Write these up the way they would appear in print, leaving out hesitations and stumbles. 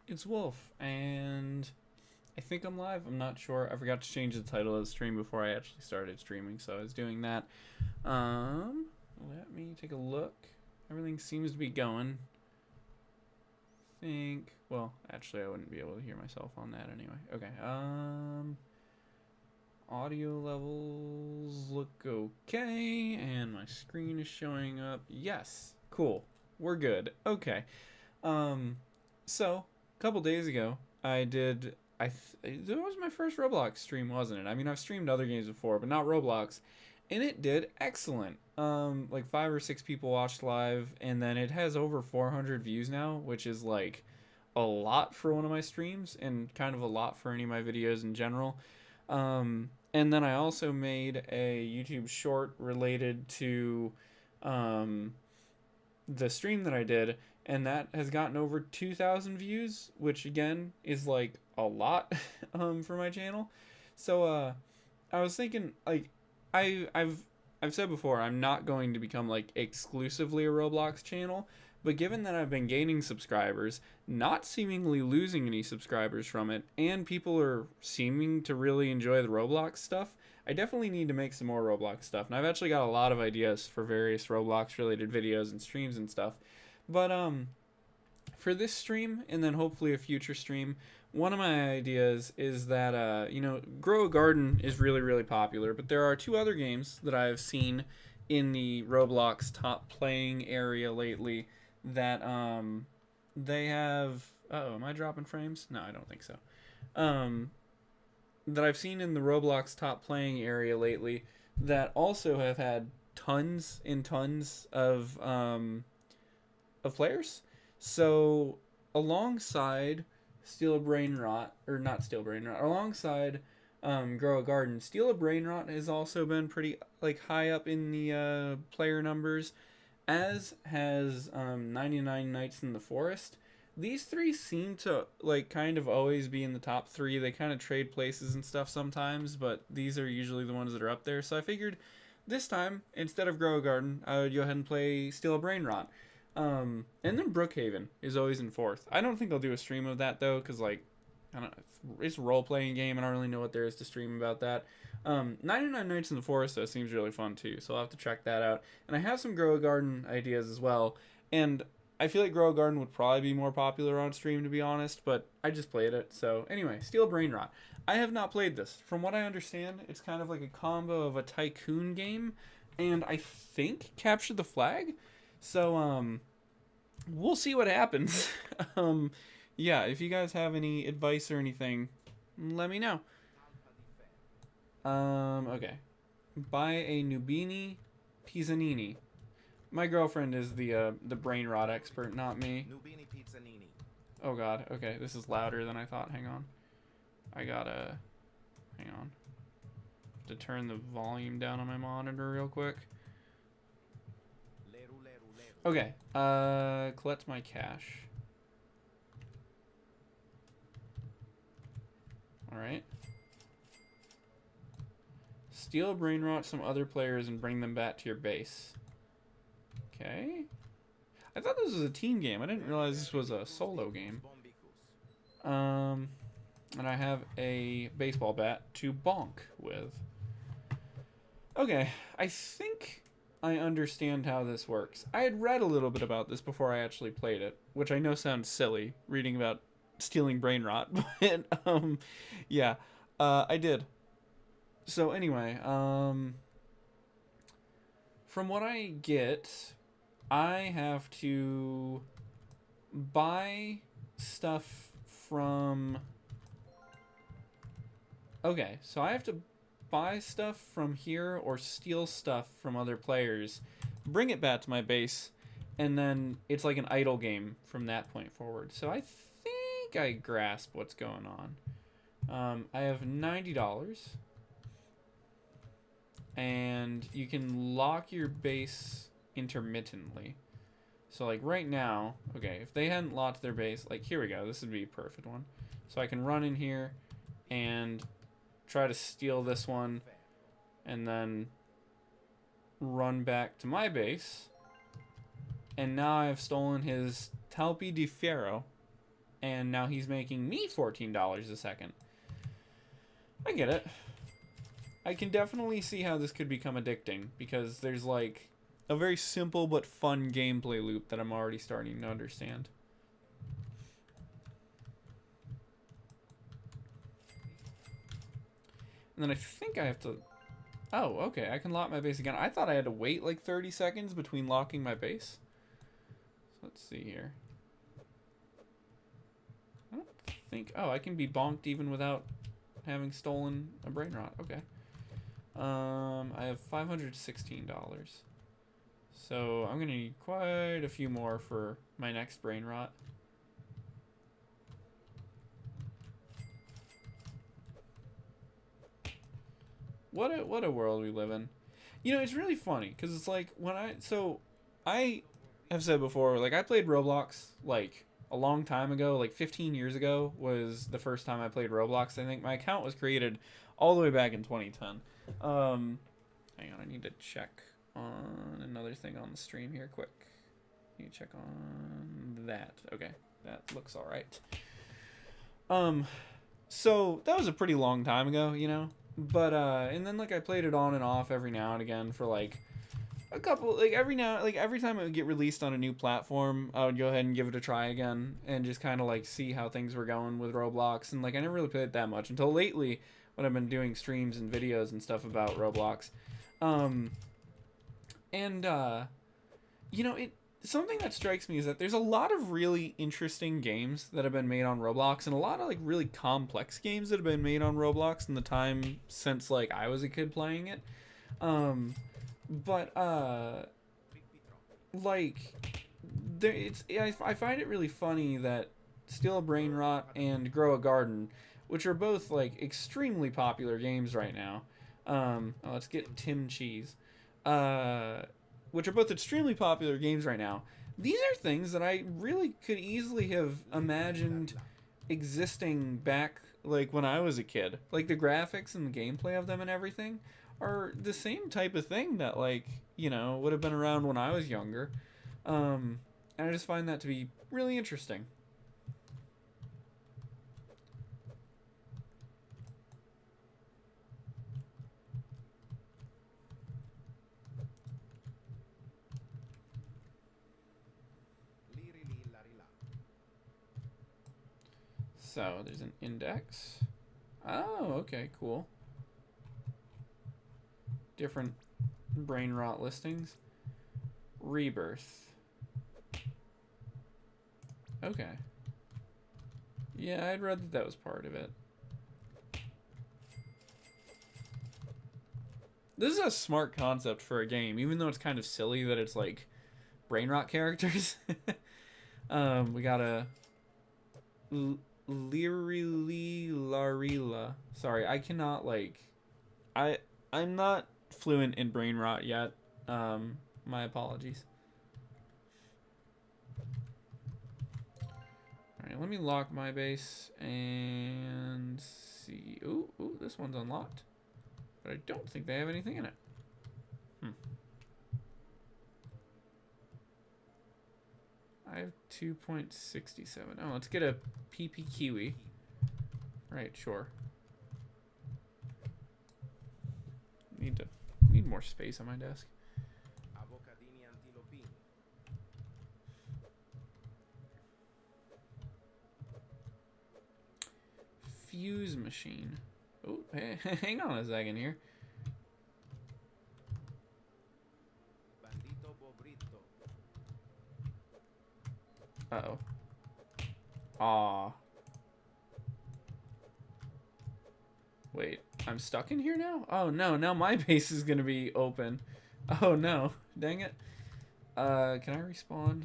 It's Wolf, and I think I'm live. I'm not sure. I forgot to change the title of the stream before I actually started streaming, so I was doing that. Let me take a look. Everything seems to be going. Well, actually, I wouldn't be able to hear myself on that anyway. Okay. Audio levels look okay, and my screen is showing up. Yes, cool. We're good. Okay. Um, so a couple days ago, I did. It was my first Roblox stream, wasn't it? I mean, I've streamed other games before, but not Roblox, and it did excellent. Like 5 or 6 people watched live, and then it has over 400 views now, which is like a lot for one of my streams, and kind of a lot for any of my videos in general. And then I also made a YouTube short related to um, the stream that I did, and that has gotten over 2,000 views, which again is like a lot for my channel. So I was thinking like I've said before I'm not going to become like exclusively a Roblox channel, but given that I've been gaining subscribers, not seemingly losing any subscribers from it, and people are seeming to really enjoy the Roblox stuff, I definitely need to make some more Roblox stuff. And I've actually got a lot of ideas for various Roblox related videos and streams and stuff. But for this stream and then hopefully a future stream, one of my ideas is that Grow a Garden is really really popular, but there are two other games that I've seen in the Roblox top playing area lately that they have. Oh, am I dropping frames? No, I don't think so. Um, that I've seen in the Roblox top playing area lately that also have had tons and tons of players. So alongside Steal a Brainrot, or not Steal Brainrot, alongside Grow a Garden, Steal a Brainrot has also been pretty like high up in the player numbers, as has 99 Nights in the Forest. These three seem to like kind of always be in the top three. They kind of trade places and stuff sometimes, but these are usually the ones that are up there. So I figured this time, instead of Grow a Garden, I would go ahead and play Steal a Brainrot. And then Brookhaven is always in fourth. I don't think I'll do a stream of that though, because like, I don't know, it's a role playing game. I don't really know what there is to stream about that. 99 Nights in the Forest though seems really fun too, so I'll have to check that out. And I have some Grow a Garden ideas as well. And I feel like Grow a Garden would probably be more popular on stream to be honest, but I just played it. So anyway, Steel Brainrot. I have not played this. From what I understand, it's kind of like a combo of a tycoon game and I think Capture the Flag. So we'll see what happens. um yeah, if you guys have any advice or anything, let me know. Okay. Buy a Nubini Pizzanini. My girlfriend is the brain rot expert, not me. Nubini Pizzanini. Oh god, okay, this is louder than I thought. Hang on. I gotta hang on. To turn the volume down on my monitor real quick. Okay, collect my cash. Alright. Steal brain rot some other players and bring them back to your base. Okay. I thought this was a team game. I didn't realize this was a solo game. And I have a baseball bat to bonk with. Okay, I think I understand how this works. I had read a little bit about this before I actually played it, which I know sounds silly, reading about stealing brain rot, but yeah, I did. So anyway, from what I get, I have to buy stuff from. Okay, so I have to buy stuff from here or steal stuff from other players, bring it back to my base, and then it's like an idle game from that point forward. So I think I grasp what's going on. I have $90, and you can lock your base intermittently. So like right now, okay, if they hadn't locked their base, like here we go, this would be a perfect one. So I can run in here and try to steal this one and then run back to my base. And now I have stolen his Talpi di Ferro. and now he's making me $14 a second. I get it. I can definitely see how this could become addicting, because there's like a very simple but fun gameplay loop that I'm already starting to understand. And then I think I have to... Oh, okay, I can lock my base again. I thought I had to wait like 30 seconds between locking my base. So let's see here. I don't think... Oh, I can be bonked even without having stolen a Brainrot. Okay. I have $516. So I'm going to need quite a few more for my next Brainrot. What a world we live in. You know, it's really funny because it's like when I have said before, like I played Roblox like a long time ago, like 15 years ago was the first time I played Roblox. I think my account was created all the way back in 2010. Hang on, I need to check on another thing on the stream here quick. I need to check on that. Okay, that looks all right. So that was a pretty long time ago, you know. But and then like I played it on and off every now and again for like a couple, like every time it would get released on a new platform, I would go ahead and give it a try again and just kind of like see how things were going with Roblox. And like I never really played it that much until lately when I've been doing streams and videos and stuff about Roblox. You know, something that strikes me is that there's a lot of really interesting games that have been made on Roblox, and a lot of like really complex games that have been made on Roblox in the time since like I was a kid playing it. I find it really funny that Steal a Brainrot and Grow a Garden, which are both like extremely popular games right now. Let's get Tim Cheese. Which are both extremely popular games right now. These are things that I really could easily have imagined existing back like when I was a kid. Like the graphics and the gameplay of them and everything are the same type of thing that like, you know, would have been around when I was younger. And I just find that to be really interesting. So there's an index. Oh, okay, cool. Different Brainrot listings. Rebirth. Okay. Yeah, I'd read that that was part of it. This is a smart concept for a game, even though it's kind of silly that it's like Brainrot characters. We got a Larila. Sorry, I cannot like I'm not fluent in Brainrot yet. My apologies. Alright, let me lock my base and see. Ooh, this one's unlocked. But I don't think they have anything in it. I have 2.67. Oh, let's get a PP Kiwi. Right, sure. Need more space on my desk. Fuse machine. Oh, hey, hang on a second here. Uh-oh. Aw. Wait, I'm stuck in here now? Oh no, now my base is gonna be open. Oh no, dang it. Can I respawn?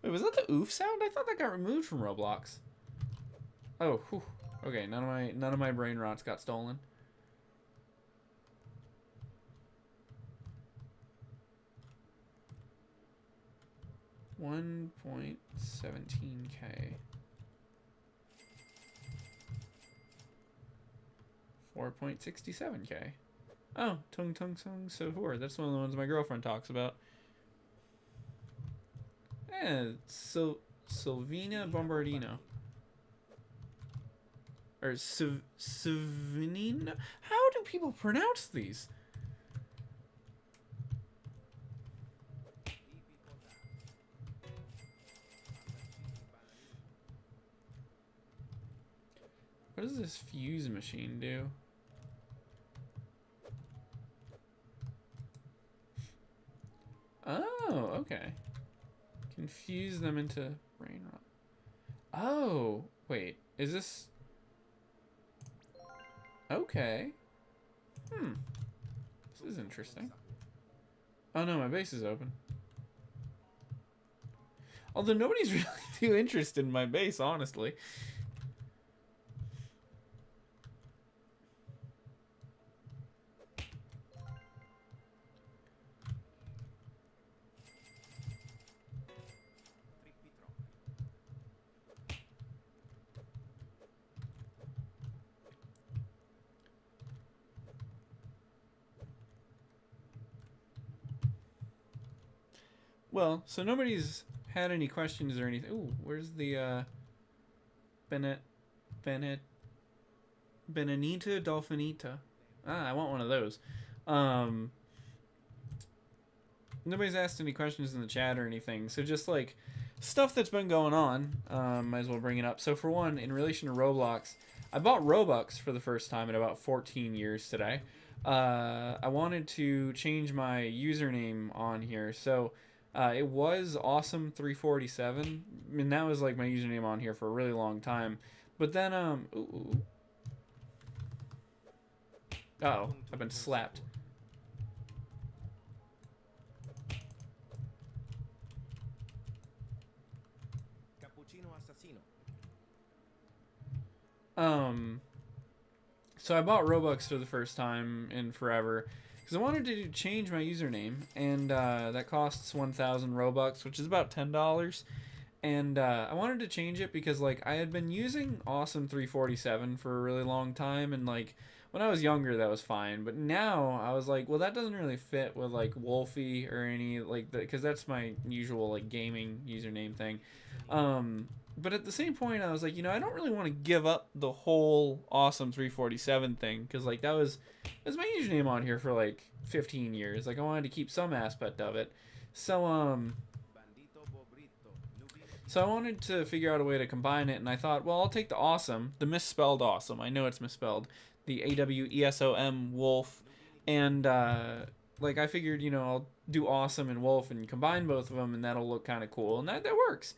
Wait, was that the oof sound? I thought that got removed from Roblox. Oh, whew. Okay, none of my Brainrots got stolen. $1.17K. 4.67K. Oh, Tung Tung Sung Sahur. That's one of the ones my girlfriend talks about. Yeah, Sylvina Bombardino. Or Sylvanina? How do people pronounce these? What does this fuse machine do? Oh, okay. Confuse them into Brainrot. Oh, wait. Is this... Okay. This is interesting. Oh no, my base is open. Although nobody's really too interested in my base, honestly. Well, so nobody's had any questions or anything. Ooh, where's the Benedita Dolphinita? Ah, I want one of those. Nobody's asked any questions in the chat or anything, so just like stuff that's been going on, might as well bring it up. So for one, in relation to Roblox, I bought Robux for the first time in about 14 years today. I wanted to change my username on here, so it was awesome347, and that was like my username on here for a really long time. But then uh-oh, I've been slapped. So I bought Robux for the first time in forever because I wanted to change my username, and that costs 1,000 Robux, which is about $10. And I wanted to change it because like I had been using Awesome347 for a really long time, and like when I was younger that was fine, but now I was like, well, that doesn't really fit with like Wolfie or any like that, because that's my usual like gaming username thing. But at the same point, I was like, you know, I don't really want to give up the whole Awesome347 thing, because like that was my username on here for like 15 years. Like I wanted to keep some aspect of it. So I wanted to figure out a way to combine it, and I thought, well, I'll take the awesome, the misspelled awesome. I know it's misspelled, the AWESOM wolf, and like I figured, you know, I'll do awesome and wolf and combine both of them, and that'll look kind of cool, and that works.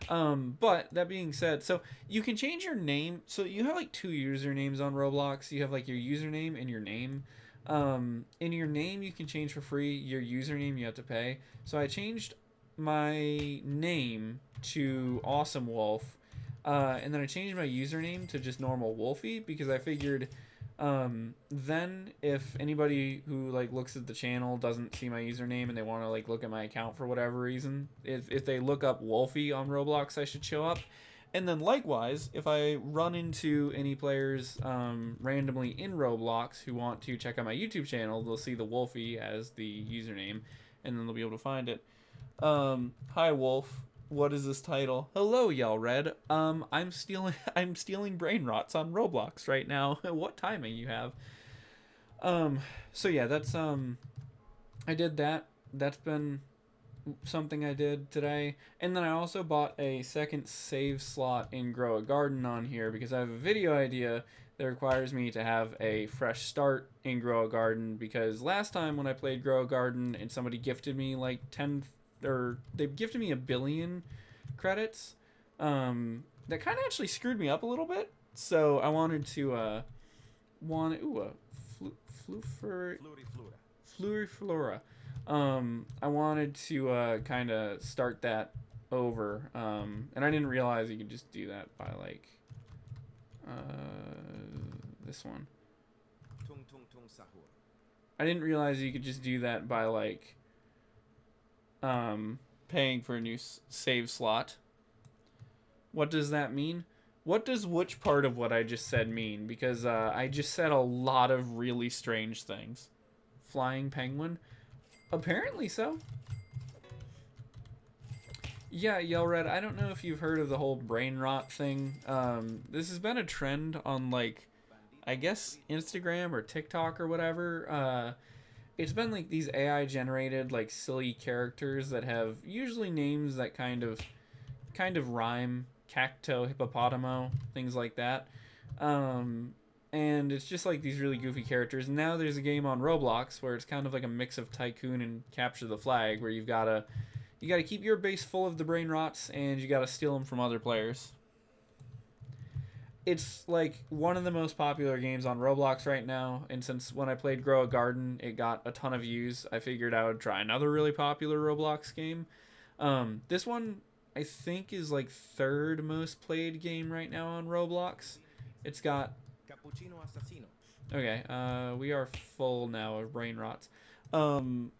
But that being said, so you can change your name. So you have like two usernames on Roblox. You have like your username and your name. In your name you can change for free. Your username you have to pay. So I changed my name to Awesome Wolf, and then I changed my username to just normal Wolfie, because I figured then if anybody who like looks at the channel doesn't see my username and they want to like look at my account for whatever reason, if they look up Wolfie on Roblox, I should show up. And then likewise, if I run into any players randomly in Roblox who want to check out my YouTube channel, they'll see the Wolfie as the username, and then they'll be able to find it. Hi Wolf. What is this title? Hello, Yell Red. I'm stealing Brainrots on Roblox right now. What timing you have? So yeah, that's I did that. That's been something I did today. And then I also bought a second save slot in Grow a Garden on here, because I have a video idea that requires me to have a fresh start in Grow a Garden, because last time when I played Grow a Garden and somebody gifted me like 10, or they gifted me 1 billion credits, that kind of actually screwed me up a little bit. So I wanted to Fluriflora. I wanted to kind of start that over, and I didn't realize you could just do that by like this one. I didn't realize you could just do that by like paying for a new save slot. What does that mean? What does which part of what I just said mean? Because I just said a lot of really strange things. Flying penguin? Apparently so. Yeah, Yellred, I don't know if you've heard of the whole brain rot thing. This has been a trend on, like, I guess Instagram or TikTok or whatever. It's been like these AI generated like silly characters that have usually names that kind of rhyme, cacto, hippopotamo, things like that. Um, and it's just like these really goofy characters. And now there's a game on Roblox where it's kind of like a mix of Tycoon and Capture the Flag, where you gotta keep your base full of the brain rots and you gotta steal them from other players. It's like one of the most popular games on Roblox right now. And since when I played Grow a Garden, it got a ton of views, I figured I would try another really popular Roblox game. This one I think is like third most played game right now on Roblox. It's got okay. We are full now of brain rots. Um,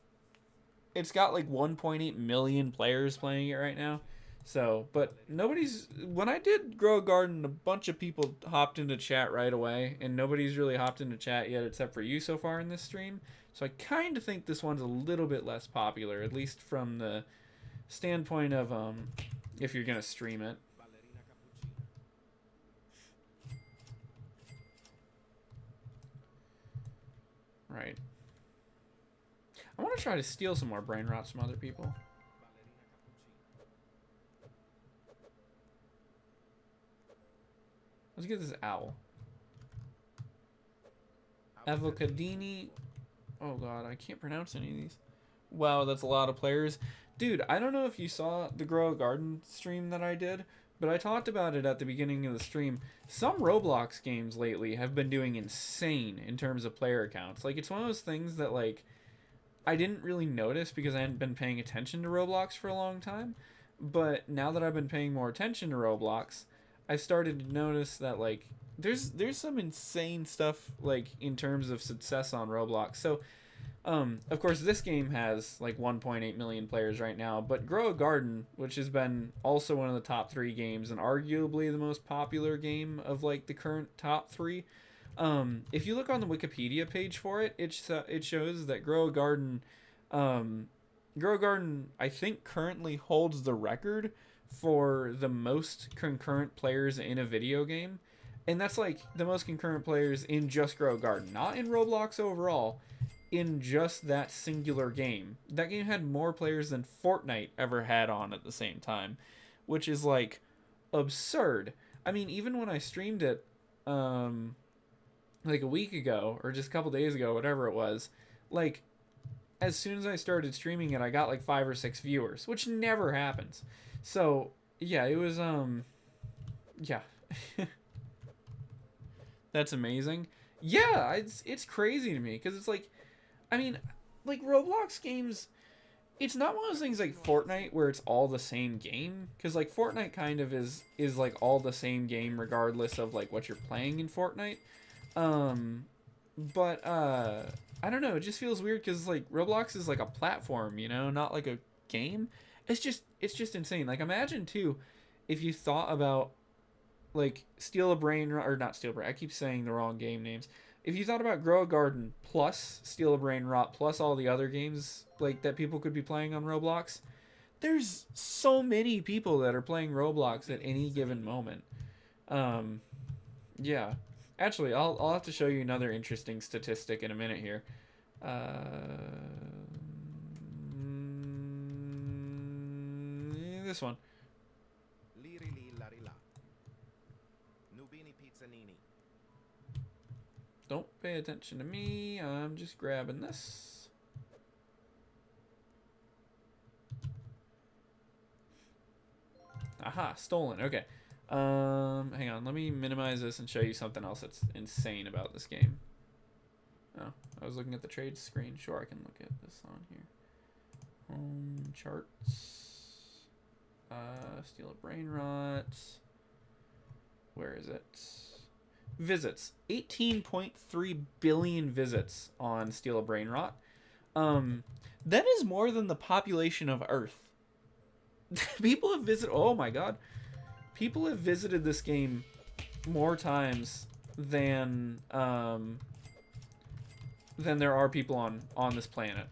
it's got like 1.8 million players playing it right now. So, but nobody's. When I did Grow a Garden, a bunch of people hopped into chat right away, and nobody's really hopped into chat yet except for you so far in this stream. So I kind of think this one's a little bit less popular, at least from the standpoint of if you're gonna stream it. Right. I want to try to steal some more brain rots from other people. Let's get this owl. Avocadini. Oh god, I can't pronounce any of these. Wow, that's a lot of players. Dude, I don't know if you saw the Grow a Garden stream that I did, but I talked about it at the beginning of the stream. Some Roblox games lately have been doing insane in terms of player accounts. Like, it's one of those things that, like, I didn't really notice because I hadn't been paying attention to Roblox for a long time. But now that I've been paying more attention to Roblox, I started to notice that, like, there's some insane stuff, like, in terms of success on Roblox. So of course, this game has like 1.8 million players right now, but Grow a Garden, which has been also one of the top three games and arguably the most popular game of like the current top three, if you look on the Wikipedia page for it, it shows that um, Grow a Garden, I think currently holds the record for the most concurrent players in a video game, and that's like the most concurrent players in just Grow a Garden, not in Roblox overall, in just that singular game. That game had more players than Fortnite ever had on at the same time, which is like absurd. I mean, even when I streamed it like a week ago or just a couple days ago, whatever it was, like as soon as I started streaming it, I got like 5 or 6 viewers, which never happens. So, yeah, it was yeah. That's amazing. Yeah, it's crazy to me cuz it's like I mean, like Roblox games, it's not one of those things like Fortnite where it's all the same game, because like Fortnite kind of is like all the same game regardless of like what you're playing in Fortnite. Um, but I don't know, it just feels weird because like Roblox is like a platform, not like a game. It's just insane. Like imagine too, if you thought about like Steal a Brain or not Steal a Brain. I keep saying the wrong game names. If you thought about Grow a Garden plus Steal a Brain Rot plus all the other games like that people could be playing on Roblox, there's so many people that are playing Roblox at any given moment. Um, yeah. Actually, I'll have to show you another interesting statistic in a minute here. This one. Don't pay attention to me. I'm just grabbing this. Aha, stolen. Okay. Hang on. Let me minimize this and show you something else that's insane about this game. Oh, I was looking at the trade screen. Sure, I can look at this on here. Home charts. Steal a Brain Rot. Where is it? Visits. 18.3 billion visits on Steal a Brain Rot. That is more than the population of Earth. People have visited. Oh my god. People have visited this game more times than there are people on this planet.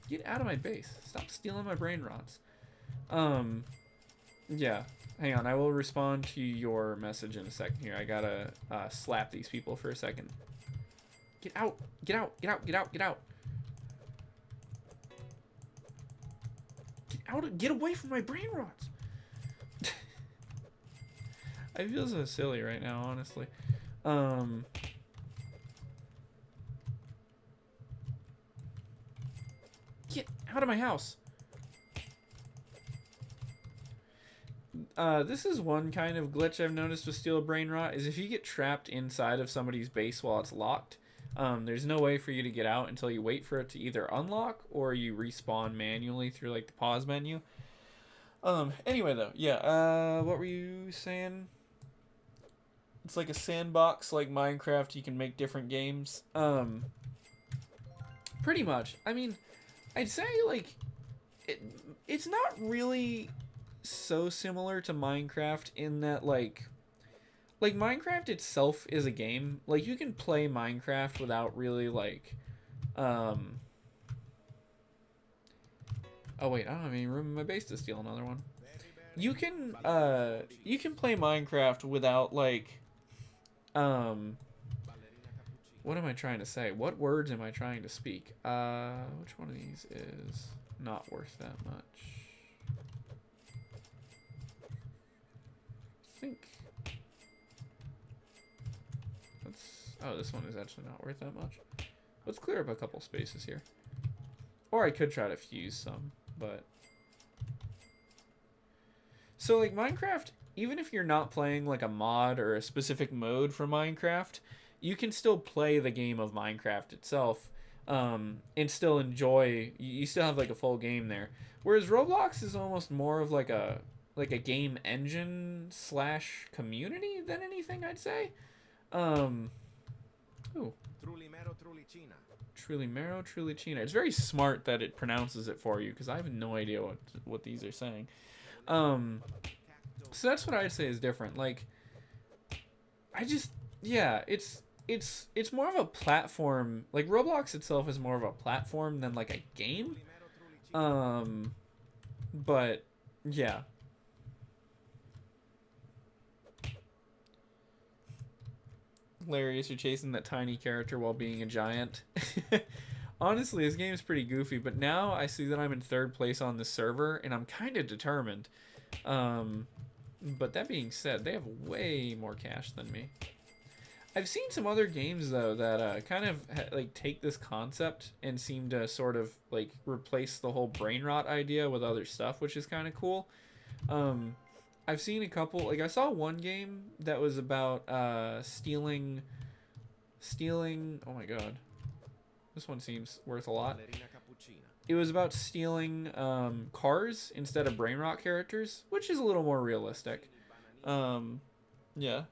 Get out of my base. Stop stealing my brain rots. Yeah. Hang on, I will respond to your message in a second here. I gotta slap these people for a second. Get out! Get out! Get out! Get out! Get out! Get out! Get away from my brain rots! I feel so silly right now, honestly. Get out of my house! This is one kind of glitch I've noticed with Steel Brainrot, is if you get trapped inside of somebody's base while it's locked, there's no way for you to get out until you wait for it to either unlock or you respawn manually through like the pause menu. Anyway though, yeah, what were you saying? It's like a sandbox like Minecraft, you can make different games. Pretty much. I mean, I'd say like it's not really so similar to Minecraft in that like Minecraft itself is a game. Like you can play Minecraft without really like oh wait, I don't have any room in my base to steal another one. You can play Minecraft without like what am I trying to say? What words am I trying to speak? Which one of these is not worth that much? I think oh, this one is actually not worth that much. Let's clear up a couple spaces here. Or I could try to fuse some, but so like Minecraft, even if you're not playing like a mod or a specific mode for Minecraft, you can still play the game of Minecraft itself, and still enjoy. You still have like a full game there. Whereas Roblox is almost more of like a game engine / community than anything, I'd say. Ooh. Truly Mero, Truly China. It's very smart that it pronounces it for you, because I have no idea what these are saying. So that's what I'd say is different. Like, yeah, it's more of a platform. Like Roblox itself is more of a platform than like a game. But yeah. Hilarious, you're chasing that tiny character while being a giant. Honestly, this game is pretty goofy, but now I see that I'm in 3rd place on the server, and I'm kind of determined. But that being said, they have way more cash than me. I've seen some other games, though, that kind of like take this concept and seem to sort of like replace the whole brain rot idea with other stuff, which is kind of cool. I've seen a couple, like I saw one game that was about stealing, oh my god. This one seems worth a lot. It was about stealing cars instead of brain rot characters, which is a little more realistic. Yeah.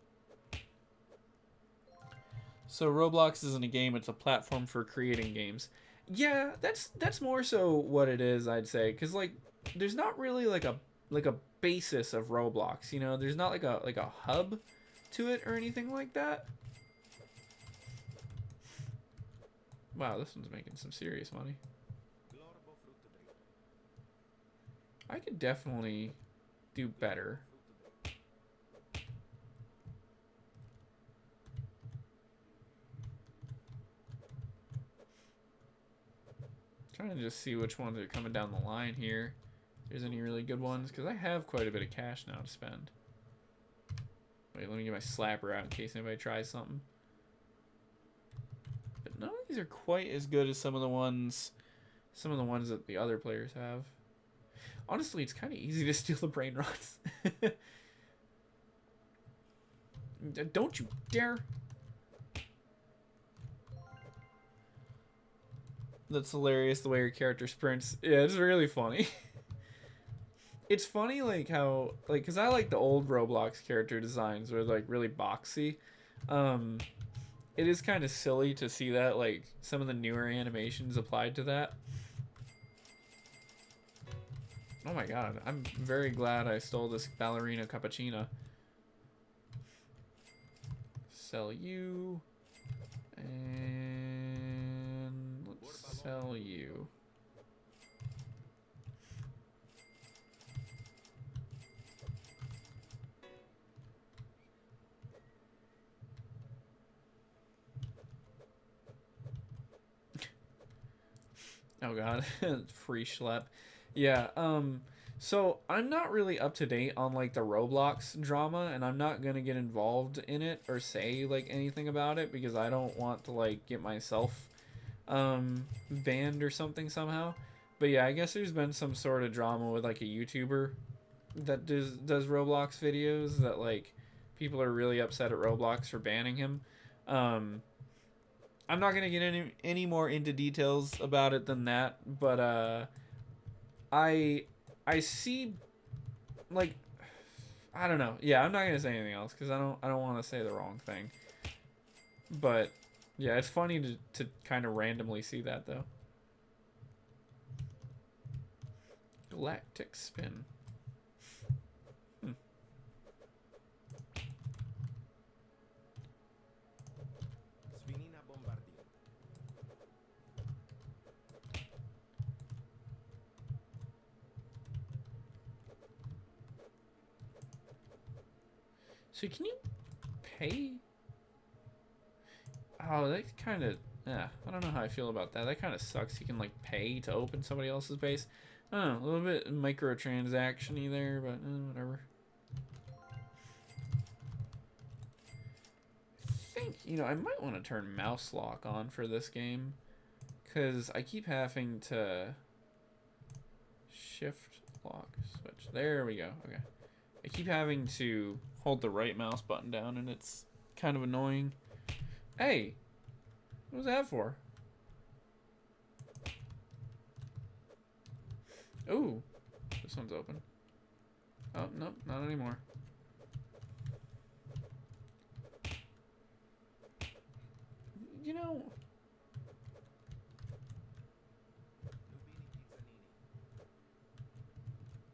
So Roblox isn't a game, it's a platform for creating games. Yeah, that's more so what it is, I'd say, cuz like there's not really like a basis of Roblox, you know? There's not like a hub to it or anything like that. Wow, this one's making some serious money. I could definitely do better. Trying to just see which ones are coming down the line here. If there's any really good ones, because I have quite a bit of cash now to spend. Wait, let me get my slapper out in case anybody tries something. But none of these are quite as good as some of the ones that the other players have. Honestly, it's kind of easy to steal the brain rots. Don't you dare! That's hilarious, the way your character sprints. Yeah, it's really funny. It's funny, like, how, like, because I like the old Roblox character designs where they're, like, really boxy. It is kind of silly to see that, like, some of the newer animations applied to that. Oh my god, I'm very glad I stole this ballerina cappuccino. Sell you. And let's sell you. Oh god, free schlep. Yeah, so I'm not really up to date on like the Roblox drama, and I'm not gonna get involved in it or say like anything about it because I don't want to like get myself banned or something somehow. But yeah, I guess there's been some sort of drama with like a YouTuber that does Roblox videos that like people are really upset at Roblox for banning him. Um, I'm not gonna get any more into details about it than that, but I I see like I don't know. Yeah, I'm not gonna say anything else because I don't want to say the wrong thing. But yeah, it's funny to kind of randomly see that though. Galactic spin. Hmm. So can you pay? Oh, that kind of yeah. I don't know how I feel about that. That kind of sucks. You can like pay to open somebody else's base. I don't know, a little bit microtransaction-y there, but whatever. I think I might want to turn mouse lock on for this game because I keep having to shift lock switch. There we go. Okay. I keep having to hold the right mouse button down, and it's kind of annoying. Hey, what was that for? Ooh, this one's open. Oh, nope, not anymore. You know,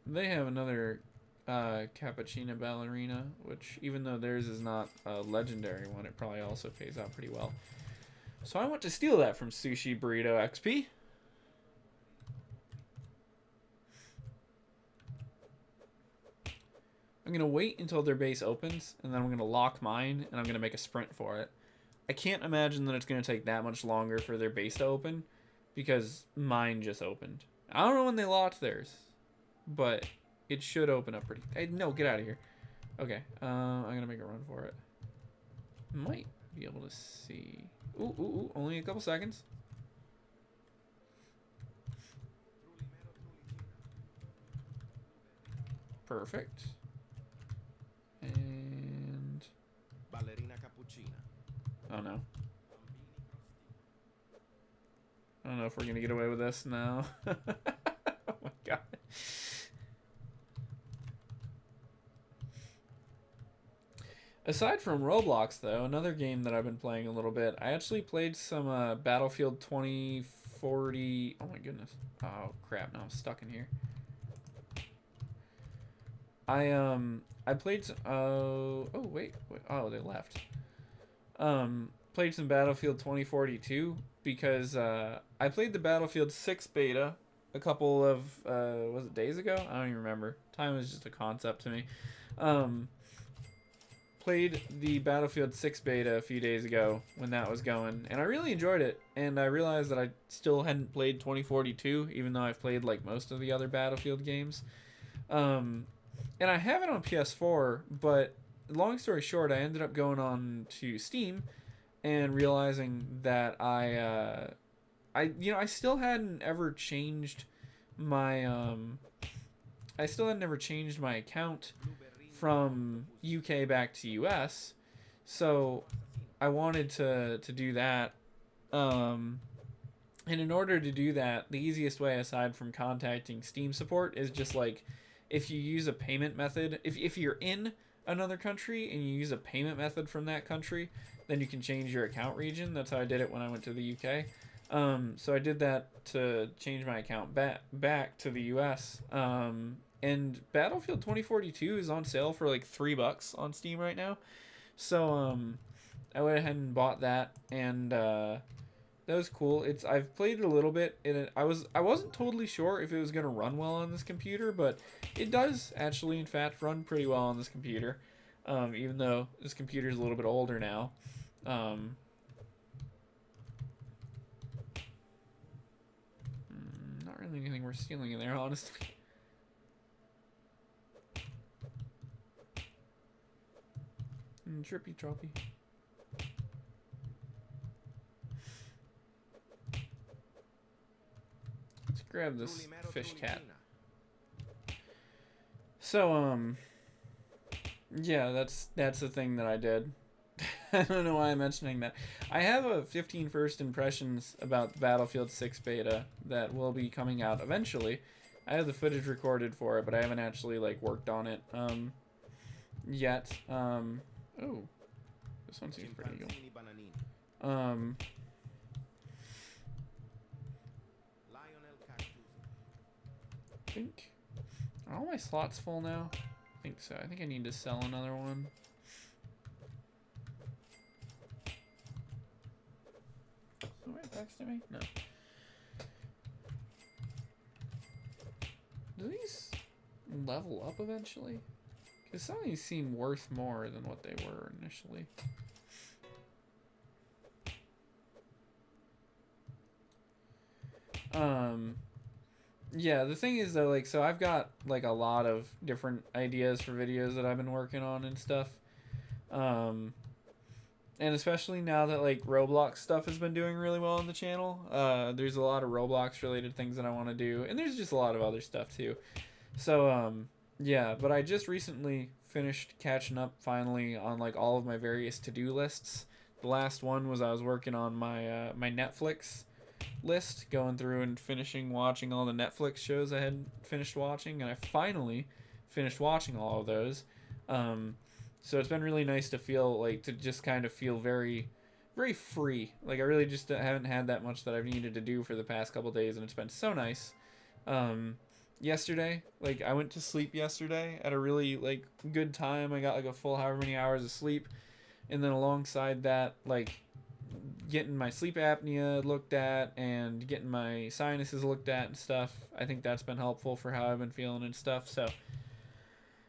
they have another cappuccino ballerina, which even though theirs is not a legendary one, it probably also pays out pretty well. So I want to steal that from Sushi Burrito XP. I'm going to wait until their base opens, and then I'm going to lock mine, and I'm going to make a sprint for it. I can't imagine that it's going to take that much longer for their base to open, because mine just opened. I don't know when they locked theirs, but it should open up pretty... Hey, no, get out of here. Okay, I'm going to make a run for it. Might be able to see... Ooh, only a couple seconds. Perfect. And... Ballerina cappuccina. Oh no. I don't know if we're gonna get away with this now. Oh my god. Aside from Roblox, though, another game that I've been playing a little bit, I actually played some Battlefield 2040. Oh my goodness. Oh crap! Now I'm stuck in here. I played some, oh wait, oh they left. Played some Battlefield 2042 because I played the Battlefield 6 beta a couple of was it days ago? I don't even remember. Time is just a concept to me. Played the Battlefield 6 beta a few days ago when that was going, and I really enjoyed it. And I realized that I still hadn't played 2042, even though I've played like most of the other Battlefield games. And I have it on PS4, but long story short, I ended up going on to Steam and realizing that I still hadn't ever changed my account from UK back to US, so I wanted to do that. And in order to do that, the easiest way aside from contacting Steam support is just like if you use a payment method, if you're in another country and you use a payment method from that country, then you can change your account region. That's how I did it when I went to the UK. So I did that to change my account back to the US. And Battlefield 2042 is on sale for like $3 on Steam right now. So I went ahead and bought that, and that was cool. I've played it a little bit, and I wasn't totally sure if it was gonna run well on this computer, but it does actually, in fact, run pretty well on this computer. Even though this computer is a little bit older now. really anything worth stealing in there, honestly. Trippy troppy. Let's grab this fish cat. So, yeah, that's the thing that I did. I don't know why I'm mentioning that. I have a 15 first impressions about the Battlefield 6 beta that will be coming out eventually. I have the footage recorded for it, but I haven't actually, like, worked on it, yet. Oh, this one seems pretty cool. I think, are all my slots full now? I think so. I think I need to sell another one. Somebody texted me? No. Do these level up eventually? Because some of these seem worth more than what they were initially. Yeah, the thing is though, like, so I've got like a lot of different ideas for videos that I've been working on and stuff. And especially now that like Roblox stuff has been doing really well on the channel, there's a lot of Roblox related things that I want to do, and there's just a lot of other stuff too. So yeah, but I just recently finished catching up finally on like all of my various to-do lists. The last one was I was working on my my Netflix list, going through and finishing watching all the Netflix shows I had finished watching, and I finally finished watching all of those. So it's been really nice to feel like, to just kind of feel very, very free. Like I really just haven't had that much that I've needed to do for the past couple days, and it's been so nice. Yesterday, like I went to sleep yesterday at a really like good time. I got like a full however many hours of sleep, and then alongside that, like getting my sleep apnea looked at and getting my sinuses looked at and stuff. I think that's been helpful for how I've been feeling and stuff. So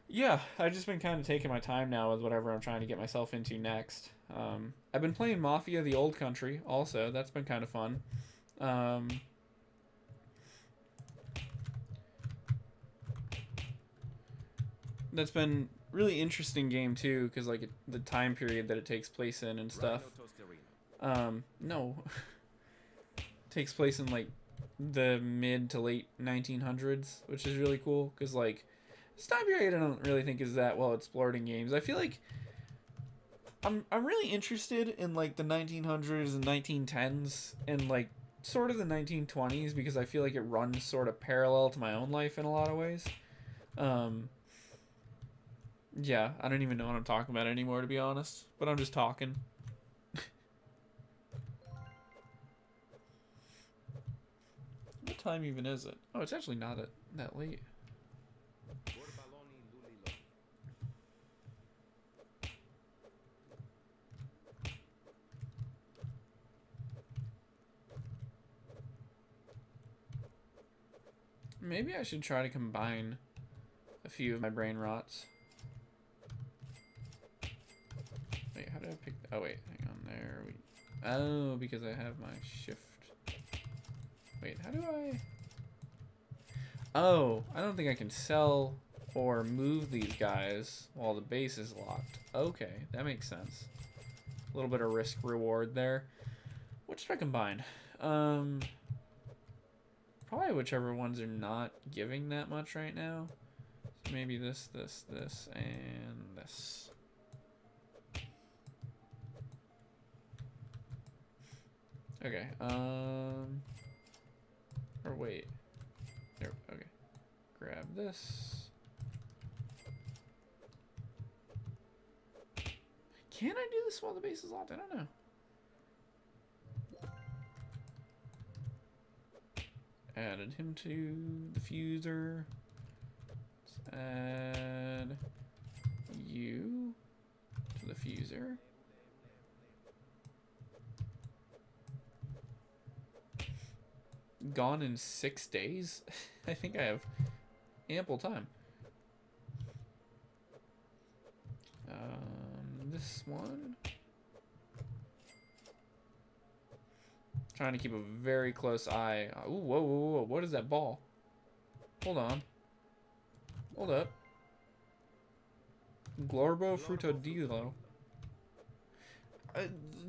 yeah, I've just been kind of taking my time now with whatever I'm trying to get myself into next. I've been playing Mafia: The Old Country also. That's been kind of fun. That's been really interesting game too, because like the time period that it takes place in and stuff. No. Takes place in like the mid to late 1900s, which is really cool, because like this time period I don't really think is that well explored in games. I feel like I'm really interested in like the 1900s and 1910s and like sort of the 1920s, because I feel like it runs sort of parallel to my own life in a lot of ways. Yeah, I don't even know what I'm talking about anymore, to be honest, but I'm just talking. What time even is it? Oh, it's actually not that late. Maybe I should try to combine a few of my brain rots. Wait, how did I pick? Oh wait, hang on there. Oh, because I have my shift. Wait, how do I? Oh, I don't think I can sell or move these guys while the base is locked. Okay, that makes sense. A little bit of risk reward there. What should I combine? Probably whichever ones are not giving that much right now. So maybe this, and this. Okay, or wait. There, okay. Grab this. Can I do this while the base is locked? I don't know. Added him to the fuser. Let's add you to the fuser. Gone in 6 days? I think I have ample time. This one. Trying to keep a very close eye. Ooh, whoa, whoa, whoa. What is that ball? Hold on. Hold up. Glorbo Frutodillo.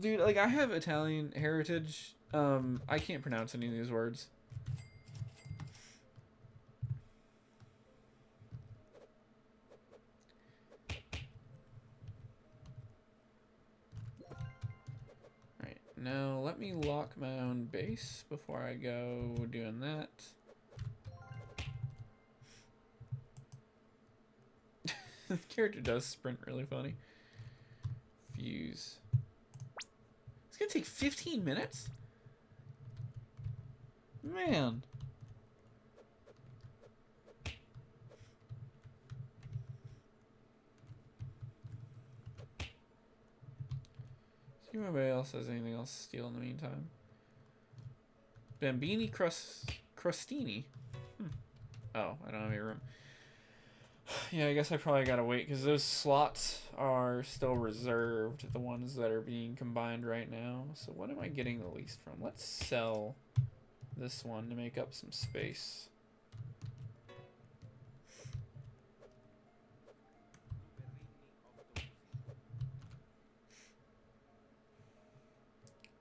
Dude, like, I have Italian heritage. I can't pronounce any of these words. Alright, now let me lock my own base before I go doing that. The character does sprint really funny. Fuse. It's gonna take 15 minutes? Man. See if anybody else has anything else to steal in the meantime. Bambini Crostini. Oh, I don't have any room. Yeah, I guess I probably gotta wait because those slots are still reserved, the ones that are being combined right now. So what am I getting the least from? Let's sell this one to make up some space.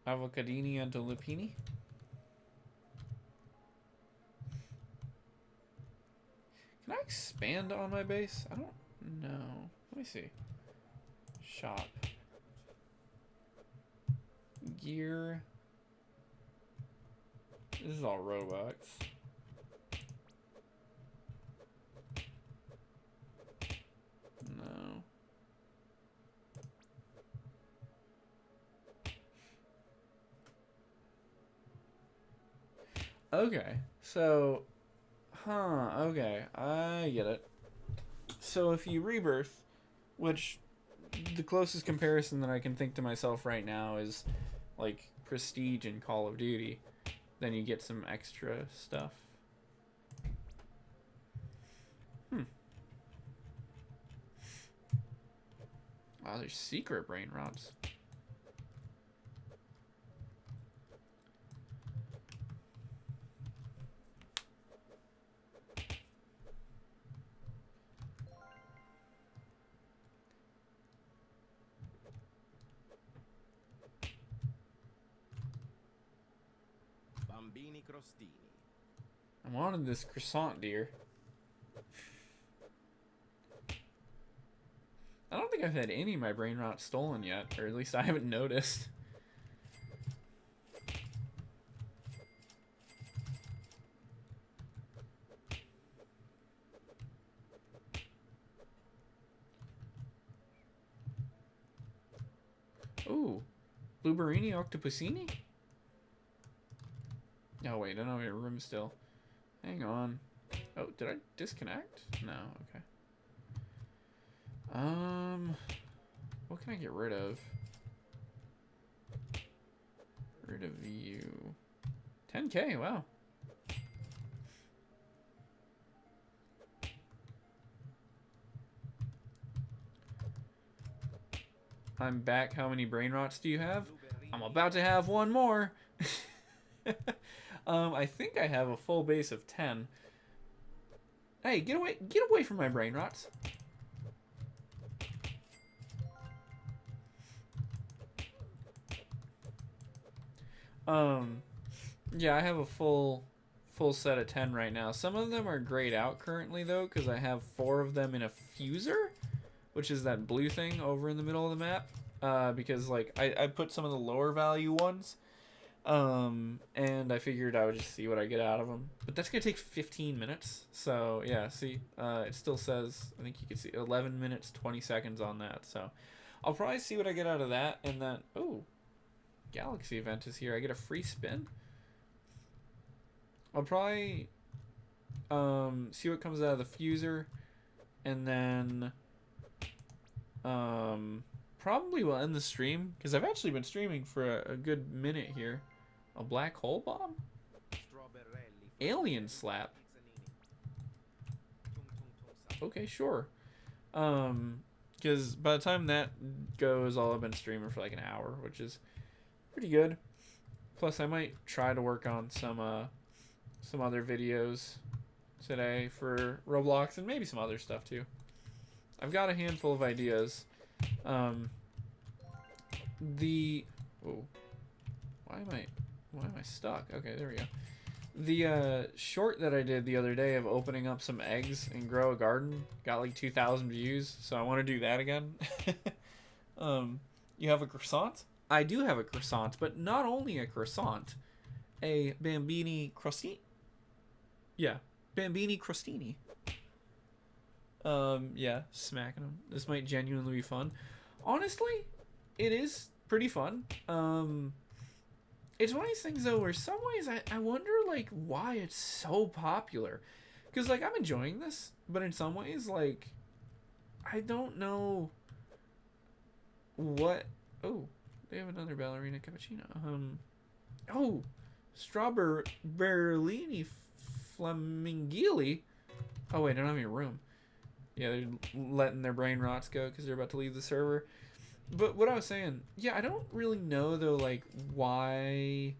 Avocadini and lupini. Can I expand on my base? I don't know. Let me see. Shop. Gear. This is all Robux. No. Okay, so... okay, I get it. So if you rebirth, which the closest comparison that I can think to myself right now is like Prestige in Call of Duty, then you get some extra stuff. Wow, there's secret Brainrots. I wanted this croissant deer. I don't think I've had any of my Brainrot stolen yet, or at least I haven't noticed. Ooh, Blueberrini Octopusini? Oh wait, I don't have any room still. Hang on. Oh, did I disconnect? No, okay. What can I get rid of? Rid of you. 10K, wow. I'm back. How many Brainrots do you have? I'm about to have one more. I think I have a full base of 10. Hey, get away from my Brainrots. Yeah, I have a full set of 10 right now. Some of them are grayed out currently though, because I have 4 of them in a fuser, which is that blue thing over in the middle of the map. Because like I put some of the lower value ones, and I figured I would just see what I get out of them. But that's gonna take 15 minutes. So yeah, see, it still says, I think you can see 11 minutes 20 seconds on that. So I'll probably see what I get out of that, and then oh, Galaxy event is here. I get a free spin. I'll probably see what comes out of the fuser, and then probably will end the stream because I've actually been streaming for a good minute here. A black hole bomb? Alien slap. Okay, sure. Because by the time that goes, I'll have been streaming for like an hour, which is pretty good. Plus, I might try to work on some other videos today for Roblox and maybe some other stuff too. I've got a handful of ideas. The oh, why am I stuck? Okay, there we go. The short that I did the other day of opening up some eggs and grow a garden got like 2,000 views, so I want to do that again. You have a croissant? I do have a croissant, but not only a croissant, a bambini crostini. Yeah, bambini crostini. Yeah, smacking them. This might genuinely be fun. Honestly, it is pretty fun. It's one of these things though where some ways I wonder like why it's so popular. Because like I'm enjoying this, but in some ways like I don't know what. Oh, they have another ballerina cappuccino. Oh, strawberry berlini flamingili. Oh wait, I don't have any room. Yeah, they're letting their brain rots go because they're about to leave the server. But what I was saying, yeah, I don't really know though, like why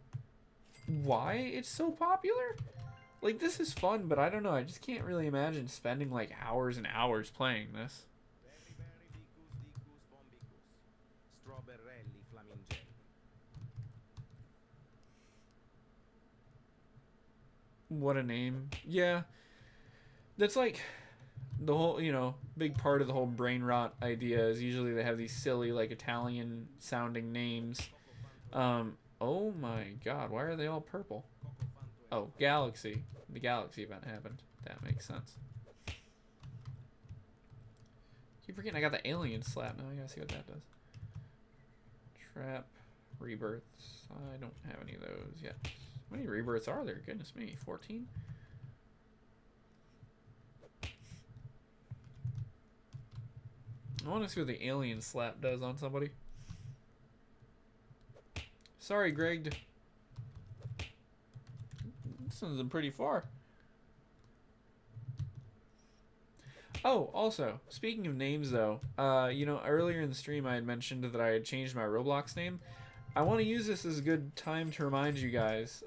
it's so popular. Like this is fun, but I don't know. I just can't really imagine spending like hours and hours playing this. What a name. Yeah, that's like the whole, big part of the whole brain rot idea is usually they have these silly like Italian sounding names. Oh my god, why are they all purple? Oh, Galaxy. The Galaxy event happened. That makes sense. Keep forgetting I got the alien slap now. I gotta see what that does. Trap. Rebirths. I don't have any of those yet. How many rebirths are there? Goodness me. 14? I want to see what the alien slap does on somebody. Sorry, Greg. This one's pretty far. Oh, also, speaking of names though, earlier in the stream I had mentioned that I had changed my Roblox name. I want to use this as a good time to remind you guys,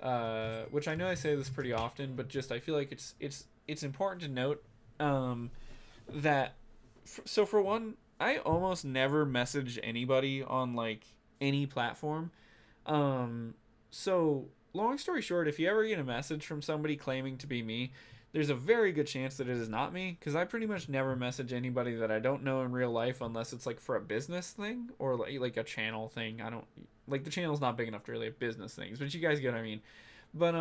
which I know I say this pretty often, but just I feel like it's important to note that. So for one, I almost never message anybody on like any platform. So long story short, if you ever get a message from somebody claiming to be me, there's a very good chance that it is not me, because I pretty much never message anybody that I don't know in real life unless it's like for a business thing or like a channel thing. I don't like the channel's not big enough to really have business things, but you guys get what I mean. But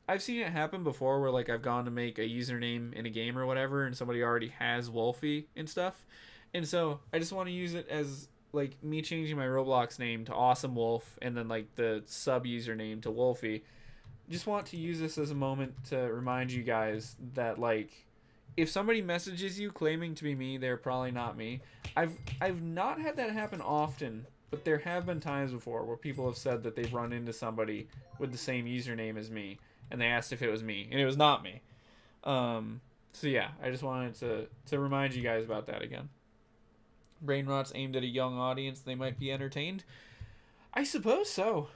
I've seen it happen before where like I've gone to make a username in a game or whatever and somebody already has Wolfie and stuff. And so I just want to use it as like me changing my Roblox name to Awesome Wolf and then like the sub username to Wolfie. Just want to use this as a moment to remind you guys that like if somebody messages you claiming to be me, they're probably not me. I've not had that happen often, but there have been times before where people have said that they've run into somebody with the same username as me and they asked if it was me and it was not me. So yeah, I just wanted to remind you guys about that again. Brainrot's aimed at a young audience. They might be entertained. I suppose so.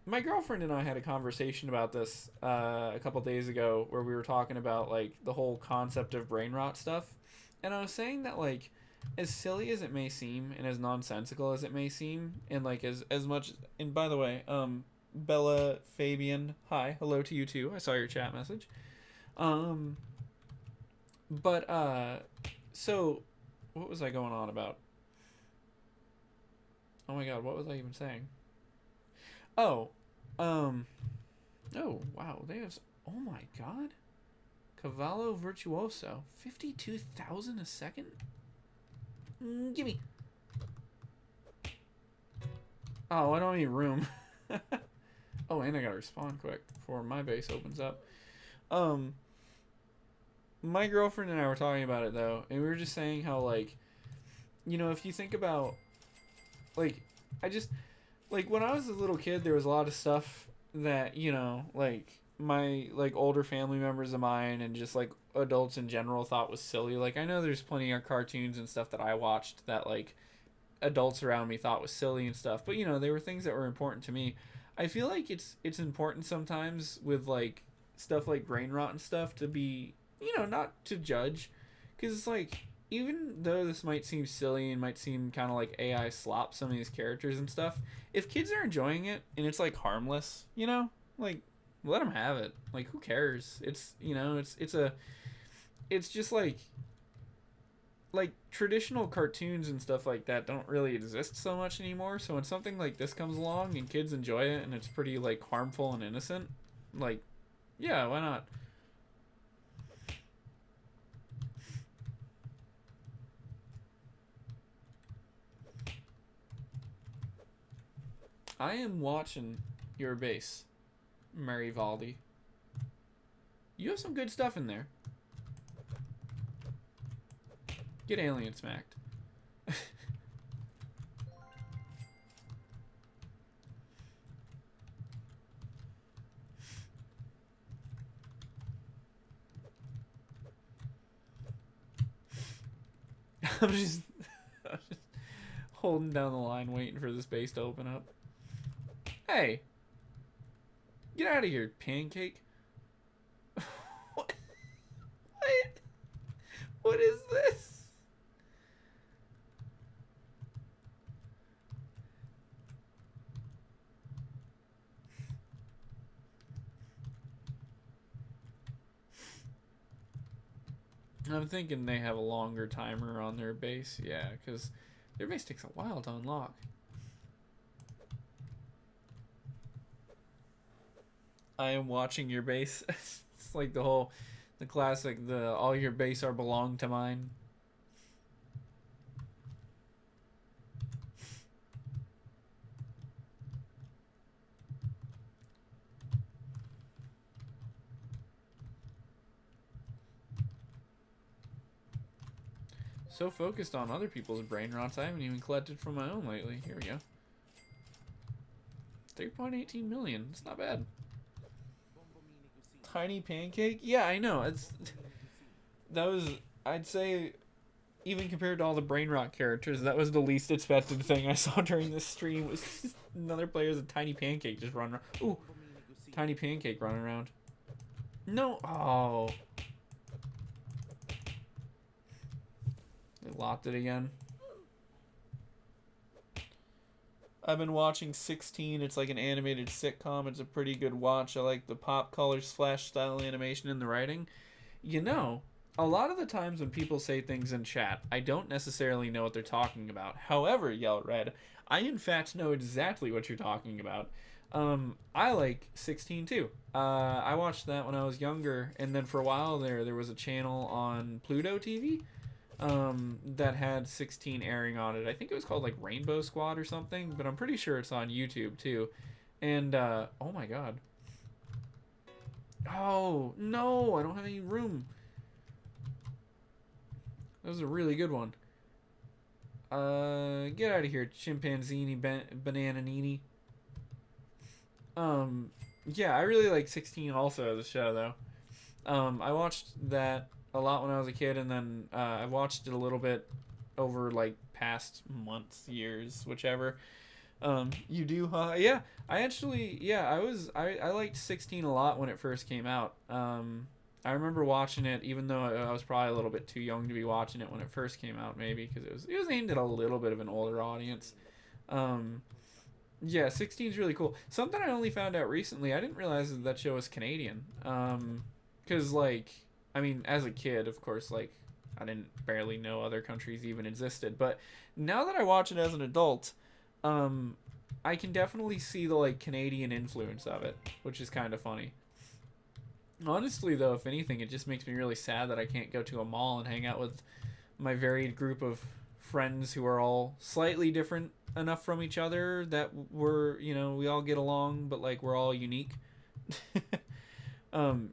My girlfriend and I had a conversation about this a couple days ago where we were talking about like the whole concept of brainrot stuff. And I was saying that like as silly as it may seem and as nonsensical as it may seem and like as much, and by the way, Bella Fabian, hi, hello to you too. I saw your chat message. So what was I going on about? Oh my god, what was I even saying? Oh, wow, they have, oh my god, Cavallo Virtuoso, 52,000 a second? Gimme. Oh, I don't need room. Oh, and I gotta respond quick before my base opens up. My girlfriend and I were talking about it though, and we were just saying how like, if you think about, like, like when I was a little kid, there was a lot of stuff that, like my like older family members of mine and just like adults in general thought was silly. Like I know there's plenty of cartoons and stuff that I watched that like adults around me thought was silly and stuff, but they were things that were important to me. I feel like it's important sometimes with like stuff like Brainrot and stuff to be, not to judge, because it's like, even though this might seem silly and might seem kind of like AI slop, some of these characters and stuff, if kids are enjoying it and it's like harmless, like, let them have it. Like, who cares? It's, it's just like traditional cartoons and stuff like that don't really exist so much anymore. So when something like this comes along and kids enjoy it and it's pretty like harmful and innocent, like, yeah, why not? I am watching your base, Mary Valdi. You have some good stuff in there. Get alien smacked. I'm just holding down the line waiting for this base to open up. Hey, get out of here, pancake. What? What? What is this? I'm thinking they have a longer timer on their base. Yeah, because their base takes a while to unlock. I am watching your base. It's like the classic, all your base are belong to mine. So focused on other people's brain rots, I haven't even collected from my own lately. Here we go. 3.18 million. It's not bad. Tiny pancake? Yeah, I know. That was, I'd say, even compared to all the brain rot characters, that was the least expected thing I saw during this stream. Was another player's a tiny pancake just running around. Ooh, tiny pancake running around. No. Oh. They locked it again. I've been watching 16. It's like an animated sitcom. It's a pretty good watch. I like the pop colors, flash style animation, and the writing. A lot of the times when people say things in chat, I don't necessarily know what they're talking about. However, Yell Red, I in fact know exactly what you're talking about. I like 16 too. I watched that when I was younger, and then for a while there was a channel on Pluto TV that had 16 airing on it. I think it was called like Rainbow Squad or something, but I'm pretty sure it's on YouTube too. And oh my god. Oh no, I don't have any room. That was a really good one. Get out of here, chimpanzini bananini. Yeah, I really like 16 also as a show though. I watched that a lot when I was a kid, and then I watched it a little bit over like past months, years, whichever. You do, huh? Yeah, I actually, yeah, I liked 16 a lot when it first came out. I remember watching it, even though I was probably a little bit too young to be watching it when it first came out, maybe because it was aimed at a little bit of an older audience. Yeah, 16 is really cool. Something I only found out recently, I didn't realize that show was Canadian. Because like, I mean, as a kid, of course, like, I didn't barely know other countries even existed. But now that I watch it as an adult, I can definitely see the like Canadian influence of it, which is kind of funny. Honestly, though, if anything, it just makes me really sad that I can't go to a mall and hang out with my varied group of friends who are all slightly different enough from each other that we all get along, but like we're all unique.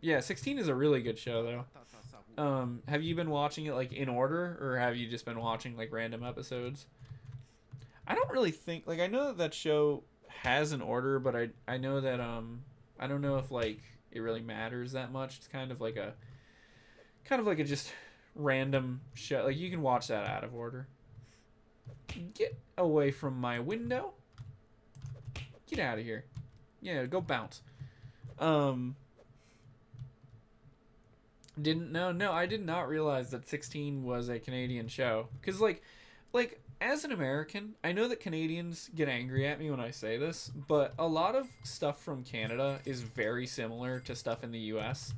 Yeah, 16 is a really good show though. Have you been watching it like in order, or have you just been watching like random episodes? I don't really think, like, I know that show has an order, but I know that I don't know if like it really matters that much. It's kind of like a just random show. Like, you can watch that out of order. Get away from my window. Get out of here. Yeah, go bounce. Um, didn't know. No, I did not realize that 16 was a Canadian show. Cause like as an American, I know that Canadians get angry at me when I say this, but a lot of stuff from Canada is very similar to stuff in the U.S.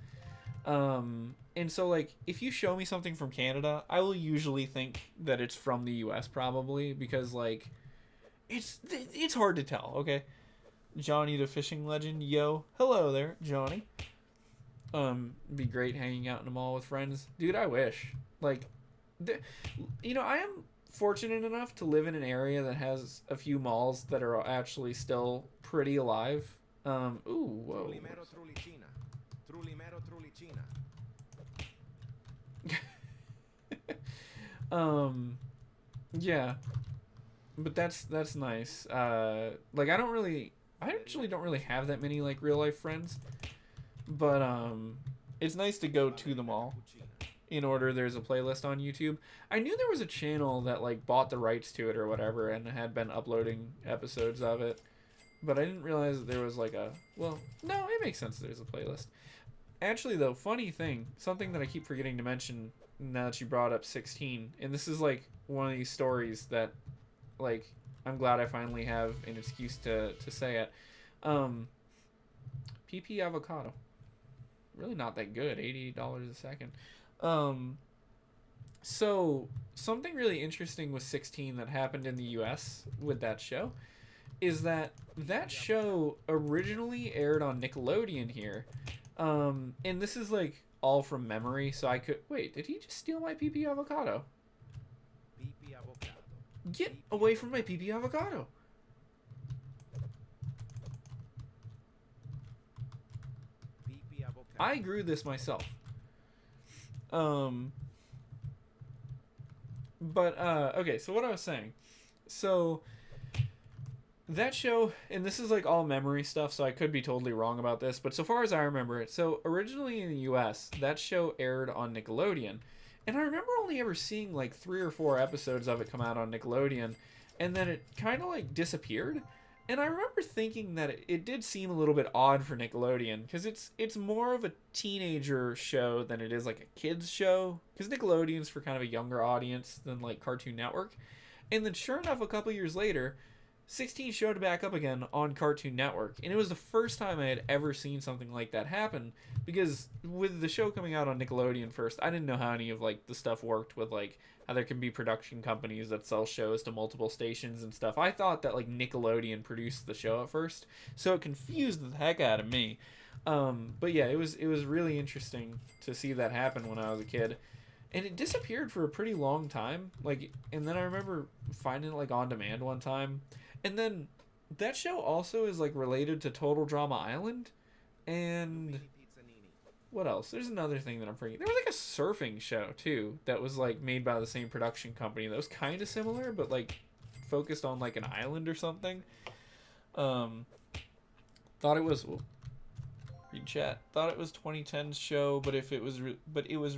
And so like if you show me something from Canada, I will usually think that it's from the US probably because like it's hard to tell, okay? Johnny the fishing legend, yo. Hello there, Johnny. Be great hanging out in the mall with friends. Dude, I wish. Like I am fortunate enough to live in an area that has a few malls that are actually still pretty alive. Ooh, whoa. um yeah, but that's nice. Like I actually don't really have that many like real life friends, but it's nice to go to the mall. In order, there's a playlist on YouTube. I knew there was a channel that like bought the rights to it or whatever and had been uploading episodes of it, but I didn't realize that there was like a, well, no, it makes sense there's a playlist. Actually though, funny thing, something that I keep forgetting to mention now that you brought up 16, and this is like one of these stories that like I'm glad I finally have an excuse to say it. PP avocado, really not that good. $88 a second. So something really interesting with 16 that happened in the US with that show is that that show originally aired on Nickelodeon here. And this is like all from memory, so I could wait, did he just steal my PP avocado? PP avocado. Get away from my PP avocado. PP avocado. I grew this myself. Okay, so what I was saying. So that show, and this is like all memory stuff, so I could be totally wrong about this, but so far as I remember it, so originally in the US, that show aired on Nickelodeon. And I remember only ever seeing like 3 or 4 episodes of it come out on Nickelodeon, and then it kind of like disappeared. And I remember thinking that it did seem a little bit odd for Nickelodeon because it's more of a teenager show than it is like a kids show, because Nickelodeon's for kind of a younger audience than like Cartoon Network. And then sure enough, a couple years later, 16 showed back up again on Cartoon Network, and it was the first time I had ever seen something like that happen, because with the show coming out on Nickelodeon first, I didn't know how any of like the stuff worked with like how there can be production companies that sell shows to multiple stations and stuff. I thought that like Nickelodeon produced the show at first, so it confused the heck out of me. But yeah, it was really interesting to see that happen when I was a kid. And it disappeared for a pretty long time, like, and then I remember finding it like on demand one time. And then that show also is like related to Total Drama Island, and what else? There's another thing that I'm forgetting. There was like a surfing show too that was like made by the same production company that was kind of similar, but like focused on like an island or something. Thought it was, well, read chat. Thought it was 2010's show, but it was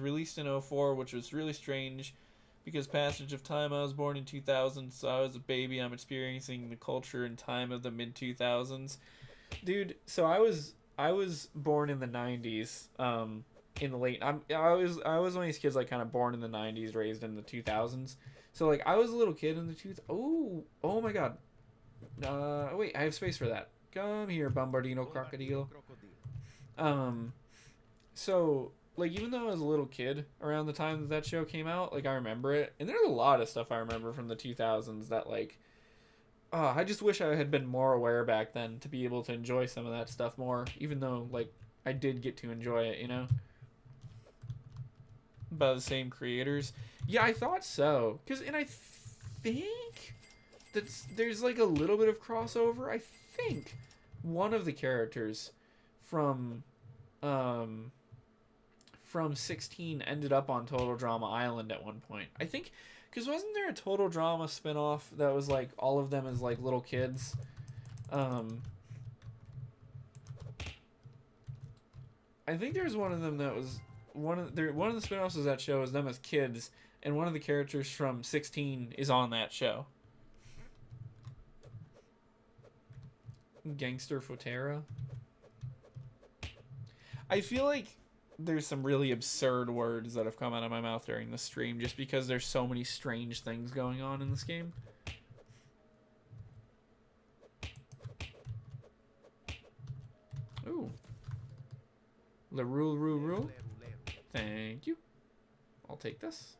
released in 04, which was really strange. Because passage of time, I was born in 2000, so I was a baby. I'm experiencing the culture and time of the mid 2000s, dude. So I was born in the 90s. In the late, I was one of these kids like kind of born in the 90s, raised in the 2000s. So like I was a little kid in the oh my god. Wait, I have space for that. Come here, Bombardino Crocodile. So like even though I was a little kid around the time that show came out, like I remember it, and there's a lot of stuff I remember from the 2000s that like, I just wish I had been more aware back then to be able to enjoy some of that stuff more, even though like I did get to enjoy it, by the same creators. Yeah, I thought so, and I think that there's like a little bit of crossover. I think one of the characters from 16 ended up on Total Drama Island at one point. I think, because wasn't there a Total Drama spinoff that was like all of them as like little kids? I think there's one of them that was one of the spinoffs of that show is them as kids, and one of the characters from 16 is on that show. Gangster Fotera. I feel like there's some really absurd words that have come out of my mouth during the stream just because there's so many strange things going on in this game. Ooh. Le rule. Thank you. I'll take this.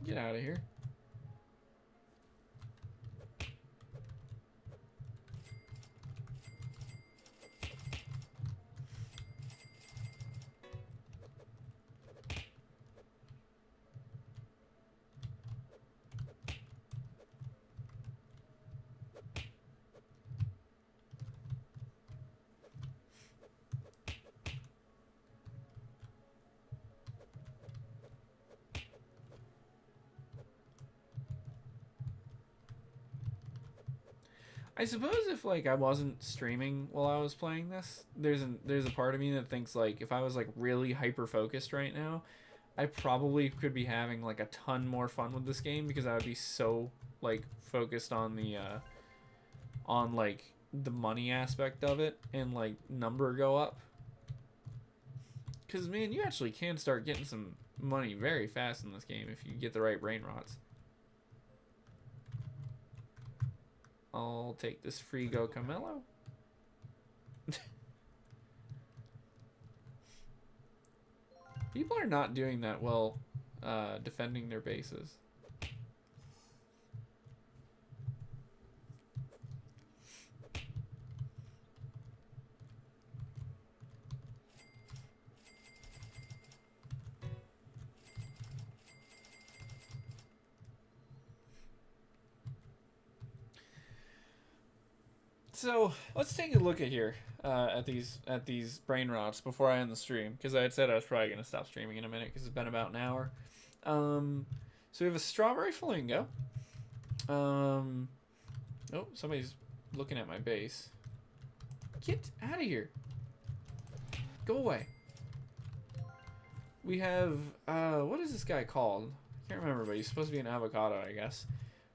Get out of here. I suppose if like I wasn't streaming while I was playing this, there's a part of me that thinks like if I was like really hyper focused right now, I probably could be having like a ton more fun with this game because I would be so like focused on the on like the money aspect of it and like number go up. Cause man, you actually can start getting some money very fast in this game if you get the right brain rots. I'll take this free go Camelo. People are not doing that well defending their bases. So let's take a look at here at these brain rots before I end the stream because I had said I was probably gonna stop streaming in a minute because it's been about an hour. So we have a strawberry flamingo. Oh, somebody's looking at my base. Get out of here. Go away. We have what is this guy called? I can't remember, but he's supposed to be an avocado, I guess.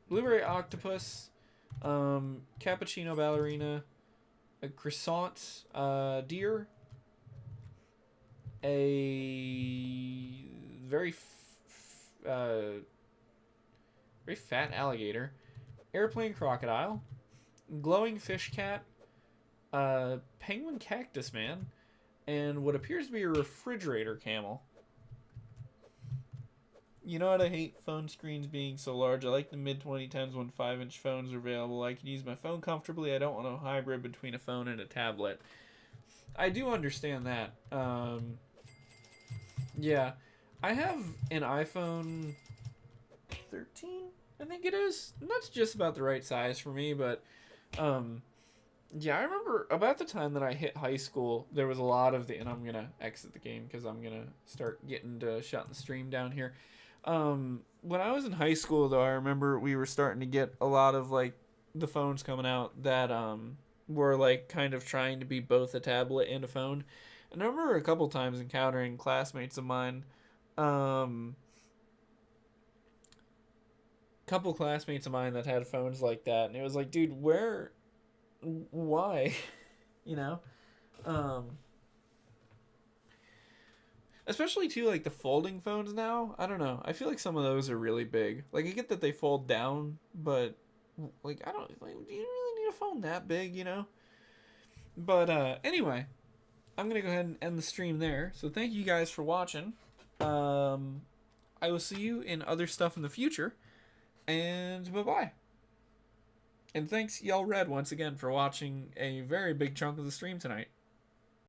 Blueberry octopus. Cappuccino ballerina, a croissant deer, a very fat alligator, airplane crocodile, glowing fish cat, penguin cactus man, and what appears to be a refrigerator camel. You know what I hate? Phone screens being so large. I like the mid-2010s when 5-inch phones are available. I can use my phone comfortably. I don't want a hybrid between a phone and a tablet. I do understand that. Yeah. I have an iPhone 13, I think it is. And that's just about the right size for me, but yeah, I remember about the time that I hit high school, there was a lot of the, and I'm going to exit the game because I'm going to start getting to shutting the stream down here. When I was in high school, though, I remember we were starting to get a lot of, like, the phones coming out that, were, like, kind of trying to be both a tablet and a phone. And I remember a couple times encountering classmates of mine, couple classmates of mine that had phones like that, and it was like, dude, why? You know? Especially, too, like, the folding phones now. I don't know. I feel like some of those are really big. Like, I get that they fold down, but, like, I don't... Like, do you really need a phone that big, you know? But, anyway. I'm going to go ahead and end the stream there. So, thank you guys for watching. I will see you in other stuff in the future. And, bye-bye. And thanks, Y'all Red, once again, for watching a very big chunk of the stream tonight.